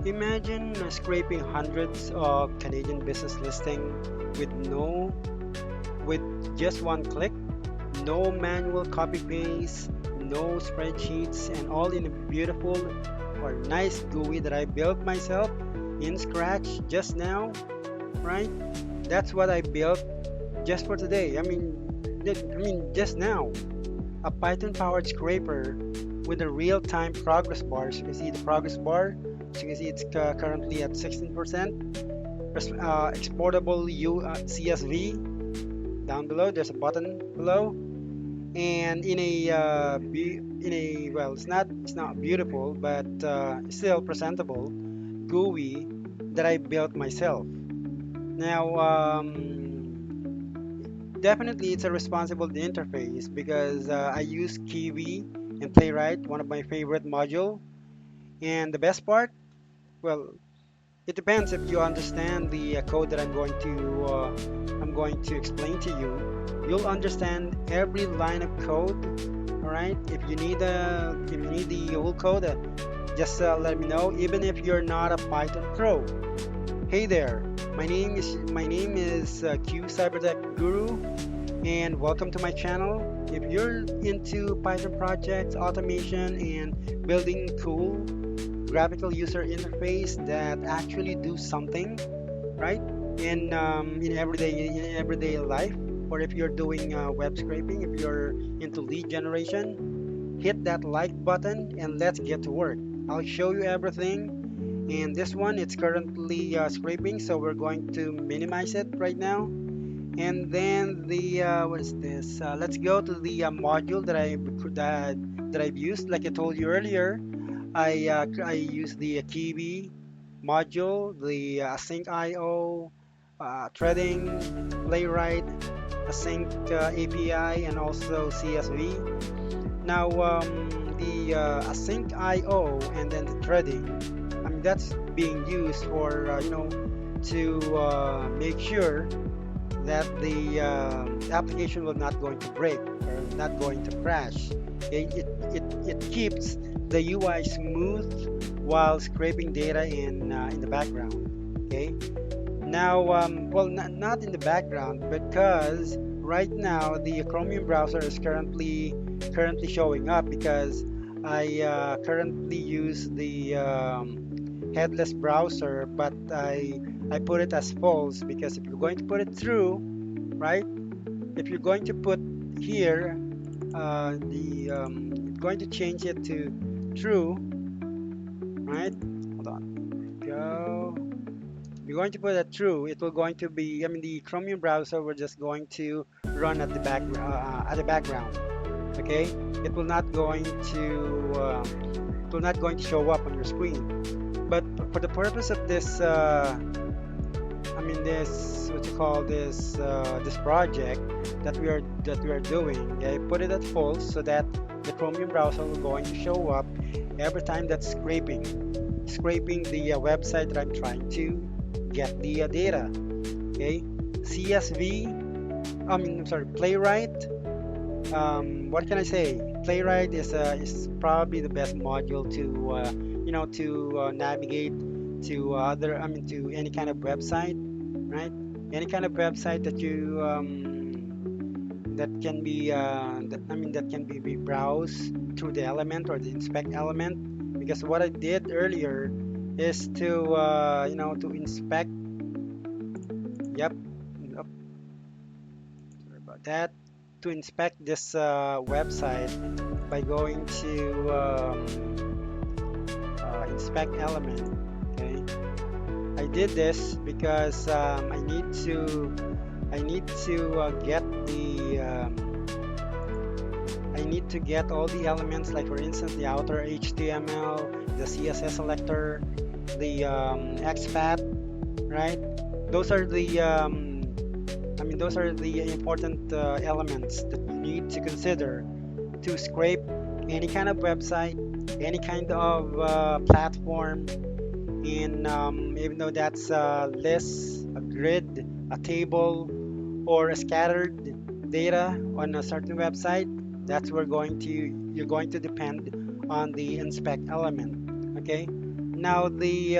Imagine scraping hundreds of Canadian business listing with no with just one click, no manual copy paste, no spreadsheets, and all in a beautiful or nice GUI that I built myself in scratch just now, right? That's what I built just for today. Just now, a Python-powered scraper with a real-time progress bar. So you can see the progress bar. So you can see it's currently at 16%. Exportable CSV down below. There's a button below, and in a well, it's not beautiful, but still presentable GUI that I built myself. Now, definitely it's a responsible interface because I use Kivy and Playwright, one of my favorite module. And the best part, well, it depends if you understand the code that I'm going to explain to you. You'll understand every line of code. All right. If you need the whole code, just let me know. Even if you're not a Python pro. Hey there. My name is Q Cybertech Guru, and welcome to my channel. If you're into Python projects, automation, and building cool graphical user interface that actually do something, right, in everyday life, or if you're doing web scraping, if you're into lead generation, hit that like button and let's get to work. I'll show you everything. And this one, it's currently scraping, so we're going to minimize it right now. And then the what is this? Let's go to the module that I've used. Like I told you earlier, I use the Kivy module, the async IO, threading, playwright, async API, and also CSV. Now the async IO and then the threading, that's being used for to make sure that the application will not going to break or not going to crash. Okay? It keeps the UI smooth while scraping data in the background. Okay. Now, well, not in the background because right now the Chromium browser is currently showing up because I currently use the headless browser, but I put it as false because if you're going to put it through, right? If you're going to put here the going to change it to true, right? Hold on, go. If you're going to put it true, it will going to be. The Chromium browser will just going to run at the background. Okay, it will not going to show up on your screen. But for the purpose of this, this what you call this project that we are doing, I put it at false so that the Chromium browser will going to show up every time that's scraping the website that I'm trying to get the data. Okay, CSV. I'm sorry, Playwright. What can I say? Playwright is probably the best module to navigate to to any kind of website, right? Any kind of website that you that can be that can be browsed through the element or the inspect element. Because what I did earlier is to to inspect. Yep. Yep, sorry about that. To inspect this website by going to inspect element. Okay, I did this because I need to get all the elements, like for instance the outer HTML, the CSS selector, the XPath, right? Those are the those are the important elements that you need to consider to scrape any kind of website, any kind of platform, in even though that's a list, a grid, a table, or a scattered data on a certain website. That's where you're going to depend on the inspect element. Okay. Now the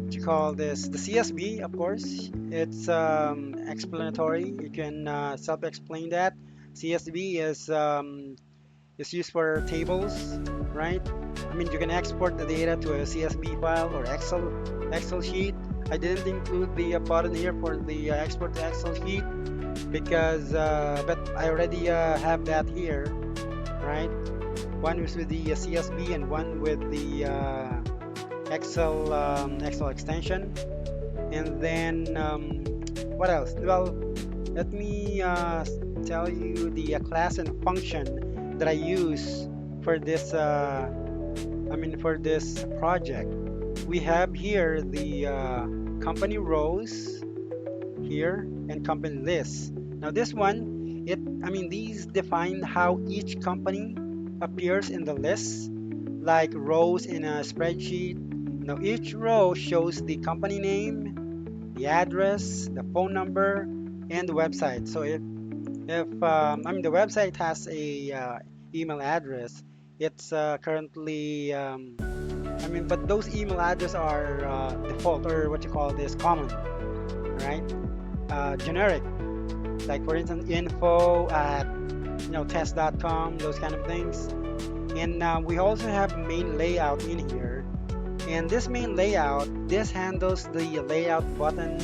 what you call this, the CSV, of course, it's explanatory. You can self-explain that. CSV is used for tables, right? I mean, you can export the data to a CSV file or Excel sheet. I didn't include the button here for the export to Excel sheet because, but I already have that here, right? One is with the CSV and one with the Excel extension. And then what else? Well, let me tell you the class and function that I use for this. For this project, we have here the company rows here and company lists. Now this one, these define how each company appears in the list, like rows in a spreadsheet. Now each row shows the company name, the address, the phone number, and the website. So if the website has a email address, it's currently but those email addresses are default, or what you call this, common, right? Generic, like for instance info at test.com, those kind of things. And we also have main layout in here, and this main layout, this handles the layout button,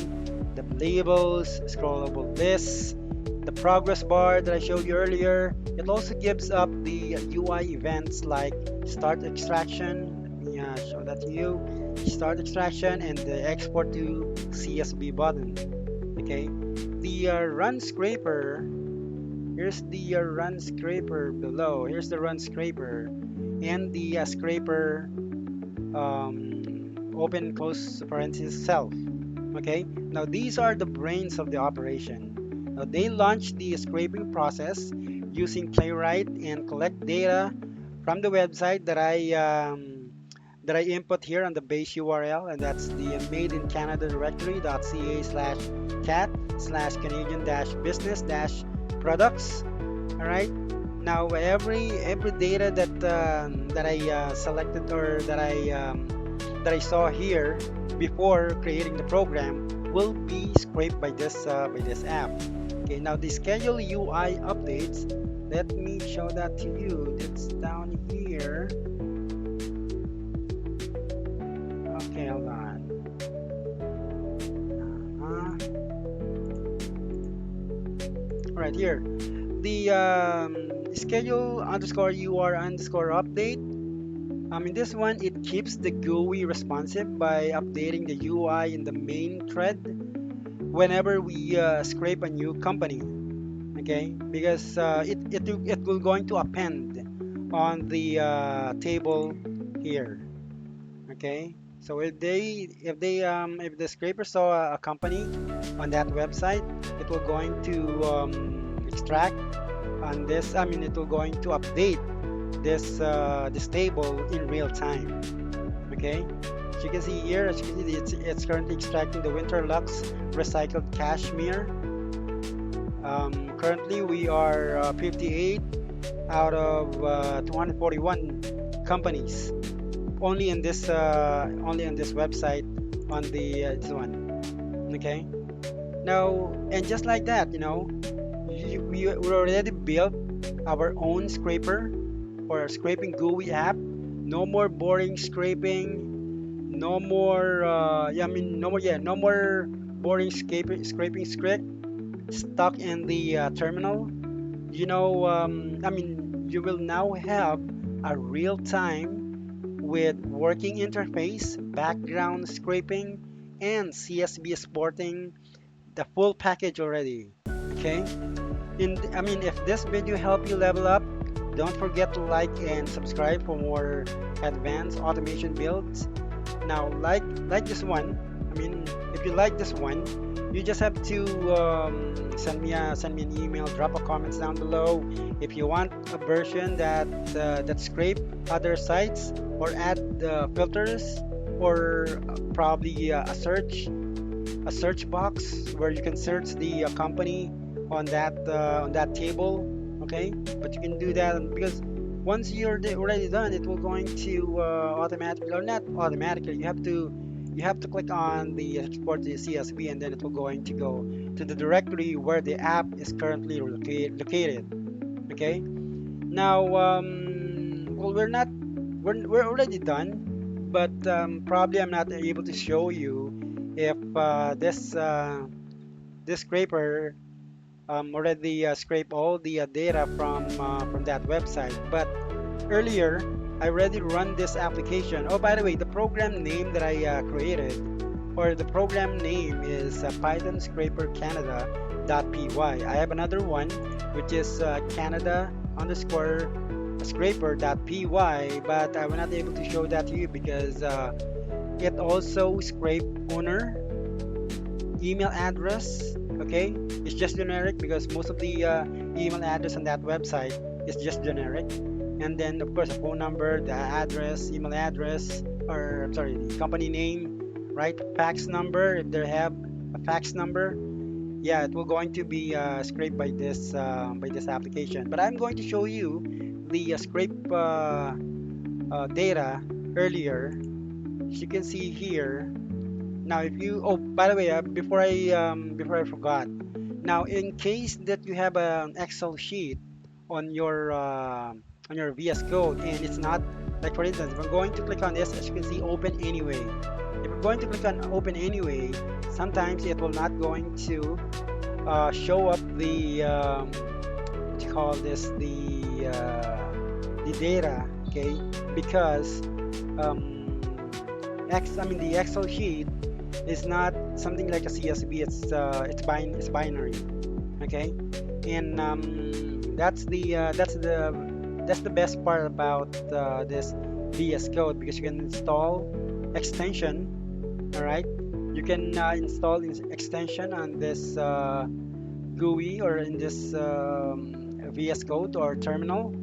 the labels, scrollable lists, the progress bar that I showed you earlier. It also gives up the UI events like start extraction. Let me show that to you. Start extraction and the export to CSV button. Okay. The run scraper. Here's the run scraper below. Here's the run scraper and the scraper open close parenthesis self. Okay. Now these are the brains of the operation. Now they launch the scraping process using Playwright and collect data from the website that I input here on the base URL, and that's the made in Canada directory.ca/cat/Canadian-business-products. All right. Now every data that I selected, or that I saw here before creating the program, will be scraped by this app. Okay, now the schedule UI updates, let me show that to you. It's down here. Okay, hold on. Right here, the schedule underscore UR underscore update. In this one, it keeps the GUI responsive by updating the UI in the main thread whenever we scrape a new company. Okay, because it will going to append on the table here. Okay, so if the scraper saw a company on that website, it will going to extract on this. It will going to update this table in real time. Okay, as you can see here, as you can see, it's currently extracting the Winterlux recycled cashmere. Currently we are 58 out of 241 companies only in this website on the this one. Okay, now, and just like that, we already built our own scraper or scraping GUI app. No more boring scraping, no more no more boring scraping script stuck in the terminal. You will now have a real time with working interface, background scraping, and CSV exporting, the full package already. Okay. If this video helped you level up, don't forget to like and subscribe for more advanced automation builds. Now, like this one. If you like this one, you just have to send me an email, drop a comments down below. If you want a version that scrape other sites or add filters, or probably a search box where you can search the company on that table. Okay, but you can do that because Once you're already done, it will going to automatically, or not automatically, you have to click on the export to CSV, and then it will going to go to the directory where the app is currently located. Okay. Now, well, we're already done, but probably I'm not able to show you if this scraper already scrape all the data from that website. But earlier, I already run this application. Oh, by the way, the program name that I created, or the program name is Python Scraper Canada.py. I have another one which is Canada underscore scraper.py, but I was not able to show that to you because it also scrape owner email address. Okay, it's just generic because most of the email address on that website is just generic, and then of course the phone number, the address, email address, or I'm sorry, the company name, right? Fax number if they have a fax number. Yeah, it will going to be scraped by this application, but I'm going to show you the scrape data earlier. As you can see here. Now, if you, oh, by the way, before I forgot. Now, in case that you have an Excel sheet on your VS Code and it's not, like for instance, if I'm going to click on this, as you can see, open anyway. If I'm going to click on open anyway, sometimes it will not going to show up the what you call this, the data, okay? Because the Excel sheet is not something like a CSV. It's binary. Okay, and that's the best part about this VS Code because you can install extension. All right, you can install extension on this GUI or in this VS Code or terminal.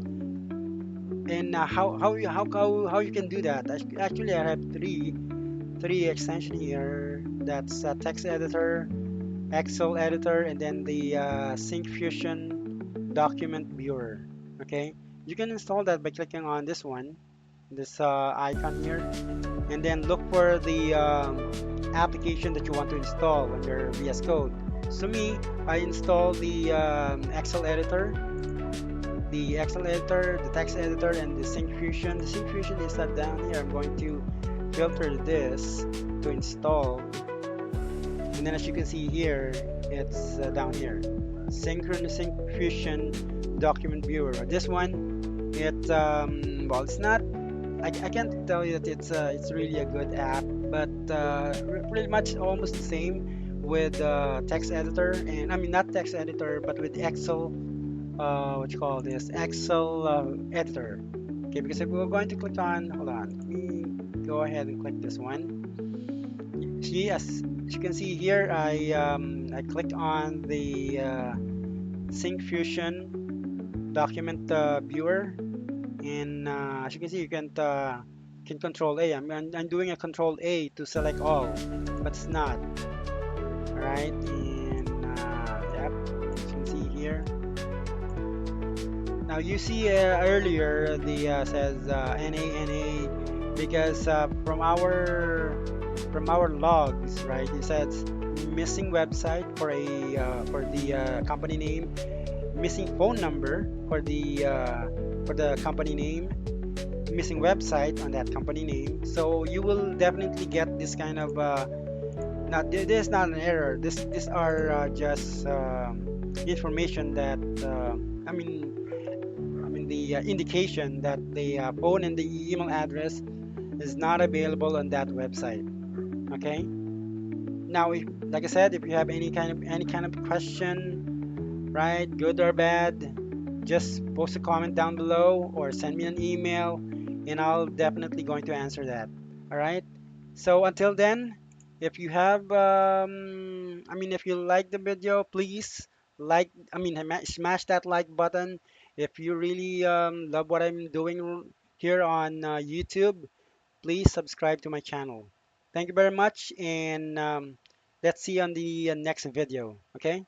And how you can do that? Actually, I have three extension here. That's text editor, Excel editor, and then the Sync Fusion document viewer. Okay, you can install that by clicking on this one, this icon here, and then look for the application that you want to install on your VS Code. So me, I install the text editor, and the Sync Fusion. The Sync Fusion is down here. I'm going to filter this to install, and then as you can see here, it's down here. Sync Fusion document viewer. This one, well, it's not. I can't tell you that it's really a good app, but pretty much almost the same with text editor, and I mean not text editor, but with Excel what you call this Excel editor. Okay, because if we're going to click on, hold on, let me go ahead and click this one. See, as you can see here, I clicked on the Sync Fusion document viewer, and as you can see, you can control A. I'm doing a control A to select all, but it's not. All right, and yep, as you can see here. Now you see earlier the says NA because from our logs, right? It says missing website for the company name, missing phone number for the company name, missing website on that company name. So you will definitely get this kind of not this is not an error. These are just information that the indication that the phone and the email address is not available on that website. Okay. Now, like I said, if you have any kind of question, right, good or bad, just post a comment down below or send me an email, and I'll definitely going to answer that. All right. So until then, if you have, if you like the video, please smash that like button. If you really love what I'm doing here on YouTube, please subscribe to my channel. Thank you very much, and let's see you on the next video. Okay.